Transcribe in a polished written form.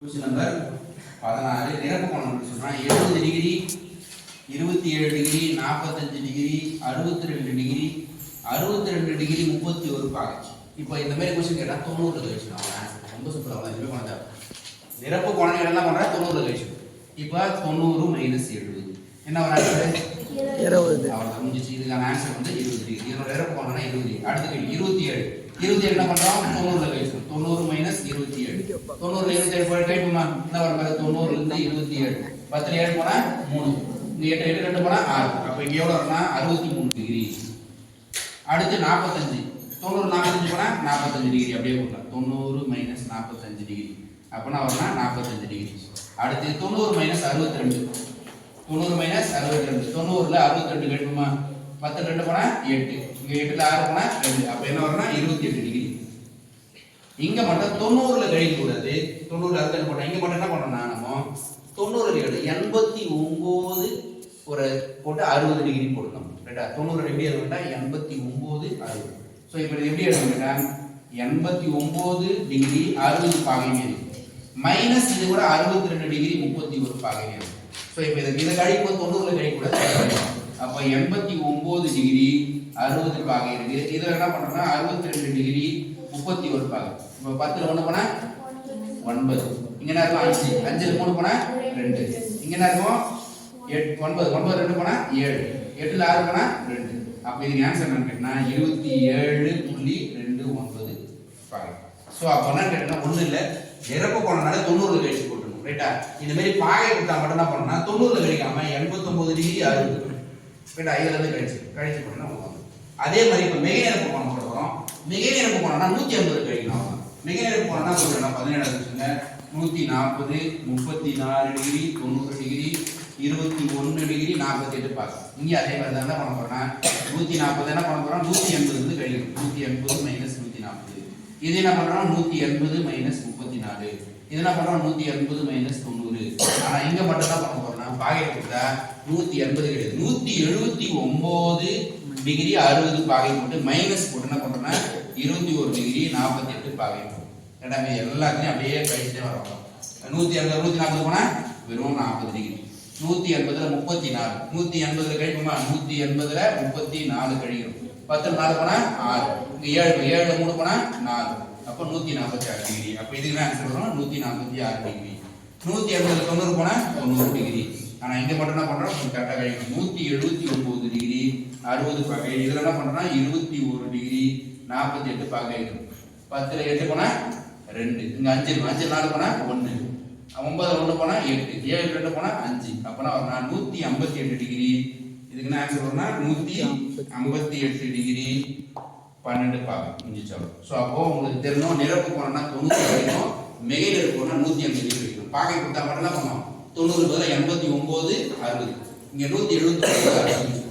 Question number 16 நிரப்பு கோணம் சொல்றா 70 degree 27 degree 45 degree 62 degree 62 degree 31 பாகை. இப்போ இந்த மாதிரி क्वेश्चन கேட்டா 90 ல வெச்சுக்கலாம். ரொம்ப சிம்பிளா தான் இதுவே பண்ணதா. நிரப்பு கோணம் என்ன பண்றா 90 ல வெச்சு. இப்போ 90 - 70 என்ன வர ஆன்சர் 20. அவ்வளவுதான் முடிஞ்சிச்சு. இதுக்கான ஆன்சர் வந்து 20 டிகிரி. இதோட நிரப்பு கோணம்னா 20 டிகிரி. அடுத்து 27 என்ன பண்றோம் 90 ல வெச்சு. 90 - 27 90 27 போய் கைப்புமா என்ன வர பாரு 90 ல இருந்து 27 10 ல 7 போனா 3 இங்க 8 8 2 போனா 6 அப்ப இங்க எவ்வளவு வரும்னா 63 டிகிரி. அடுத்து 45 90 45 போனா 45 டிகிரி அப்படியே போடலாம் 90 - 45 டிகிரி அப்பனா வரும்னா 45 டிகிரி. அடுத்து 90 - 62 90 - 62 90 ல 62 கைப்புமா 10 2 போனா 8 இங்க 8 ல 6 போனா 2 அப்ப என்ன வரும்னா 28 டிகிரி. இங்க மட்டும் 90 ல கழிக்க கூடாது 90 ல அர்த்தம் போட்டா இங்க மட்டும் என்ன பண்ணனும்னா நம்ம 90 ல 89 ஒரு போட்டு 60 டிகிரி போடணும் ரைட்டா 90 ல எப்படி எழுதணும்னா 89 60 சோ இப்போ இது எப்படி எழுதணும்னா 89 டிகிரி 60 பாகை மீது மைனஸ் இது கூட 62 டிகிரி 31 பாகை மீது சோ இப்போ இத கழிக்கும் 90 ல கழிக்க கூடாது அப்ப 89 டிகிரி 60 பாகை இருக்கு இத என்ன பண்றோம்னா 62 டிகிரி 31 பாகை இப்போ 10 ல 1 போனா 9 இங்க என்ன இருக்கும் 5 5 ல 3 போனா 2 இங்க என்ன இருக்கும் 8 9 9 2 போனா 7 8 ல 6 போனா 2 அப்ப இதுக்கு ஆன்சர் என்ன கேட்டனா 27.29 பாகை சோ அப்ப என்ன கேட்டனா ஒண்ணு இல்ல நிரப்பு கோணனால 90 ல கழிச்சு போட்டுறணும் ரைட்டா இந்த மாதிரி பாகை கொடுத்தா மட்டும் என்ன பண்ணனும்னா 90 ல கழிக்காம 89 டிகிரி 60 ரைட்டா இதுல இருந்து கழிச்சு போட்டா அதே மாதிரி இப்ப மிகை நிரப்பு கோணம் போட போறோம் மிகை நிரப்பு கோணம்னா 180 கழிக்கணும் மிகை நிரப்பு கோணம்னா சொல்றேன் 17 சொல்லுங்க 140 34 டிகிரி 90 டிகிரி 21 டிகிரி 48 பாஸ் இங்க அதே மாதிரி தான் என்ன பண்ண போறோம்னா 140 என்ன பண்ண போறோம் 180 இருந்து கழிக்கணும் 180 - 140 இது என்ன பண்றோம் 180 - 34 இது என்ன பண்றோம் 180 - 90 ஆனா இங்க மட்டும் என்ன பண்ண போறோம்னா பாகை கொடுத்தா 180 கிடையாது 179 டிகிரி 60 பாகை போட்டு மைனஸ் போட்டு என்ன பண்றோம்னா 21 டிகிரி 48 பாகை ரெண்டாமே எல்லாத்தையும் அப்படியே கழிச்சிட்டே வரோம் 180 140 போனா வெறும் 40 டிகிரி 180 ல 34 180 ல கழிக்குமா 180 ல 34 கழிக்கும் 10 ல 4 போனா 6 இங்க 7 7 ல 3 போனா 4 அப்ப 146 டிகிரி அப்ப இதுக்கு என்ன ஆன்சர் வரும் 146 டிகிரி 180 ல 90 போனா 90 டிகிரி ஆனா இங்க மட்டும் என்ன பண்றோம் கரெக்ட்டா கழிக்கும் 179 டிகிரி 60 பாகை இதுல என்ன பண்றோம்னா 21 டிகிரி 48 பாகை 10 ல 8 போனா 2 இங்க 5 5 4 போனா 1 9 ல 1 போனா 8 7 2 போனா 5 அப்பனா வரனா 158 டிகிரி இதுக்கு என்ன ஆன்சர் வரும்னா 158 டிகிரி 12 பாகை முடிஞ்சிச்சு சோ அப்போ உங்களுக்கு தெரியும் நிரப்பு கோணம்னா 90 வரைக்கும் மிகை நிரப்பு கோணம்னா 180 டிகிரி வரைக்கும் பாகை கொடுத்தா மட்டும் என்ன பண்ணுவோம் 90 பதிலா 89 60 இங்க 179 60